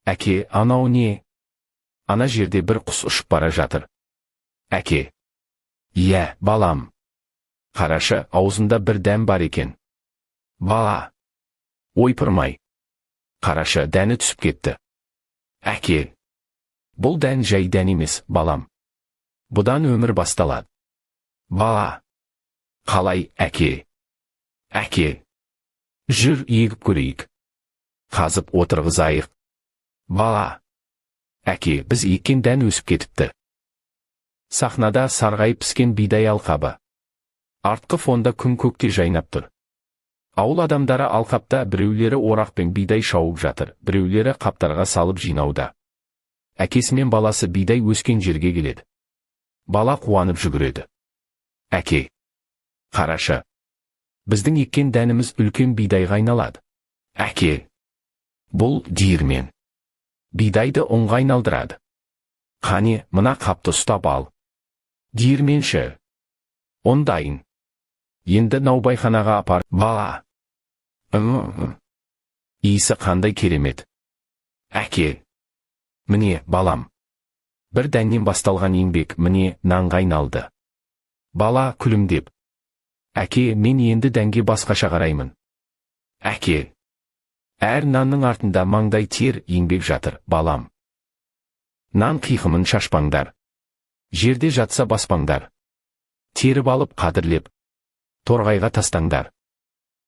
Әке, анау не? Ана жерде бір құс ұшып бара жатыр. Әке. Иә, балам. Қарашы, аузында бір дән бар екен. Бала. Ойпырмай. Қарашы, дәні түсіп кетті. Әке. Бұл дән жай дән емес, балам. Бұдан өмір басталады. Бала. Қалай, әке? Әке. Жүр, егіп көрейік. Қазып отырғызайық. Бала. Әке, біз еккен дән өсіп кетіпті. Сахнада сарғайып піскен бидай алқабы. Артқы фонда күн көкте жайнап тұр. Ауыл адамдары алқапта, біреулері орақпен бидай шауып жатыр, біреулері қаптарға салып жинауда. Әкесі мен баласы бидай өскен жерге келеді. Бала қуанып жүгіреді. Әке. Қарашы. Біздің еккен дәніміз үлкен бидайға айналады. Әке. Бұл диірмен. Бидайды ұнға айналдырады. Қане, мына қапты ұстап ал. Диірменші. Он дайын. Енді наубайханаға апар. Бала. Иісі қандай керемет. Әке. Міне, балам. Бір дәннен басталған еңбек міне нанға айналды. Бала күлімдеп. Әке, мен енді дәнге басқаша қараймын. Әке. Әр нанның артында маңдай тер еңбек жатыр, балам. Нан қиқымын шашпаңдар. Жерде жатса баспаңдар. Теріп алып қадірлеп. Торғайға тастаңдар.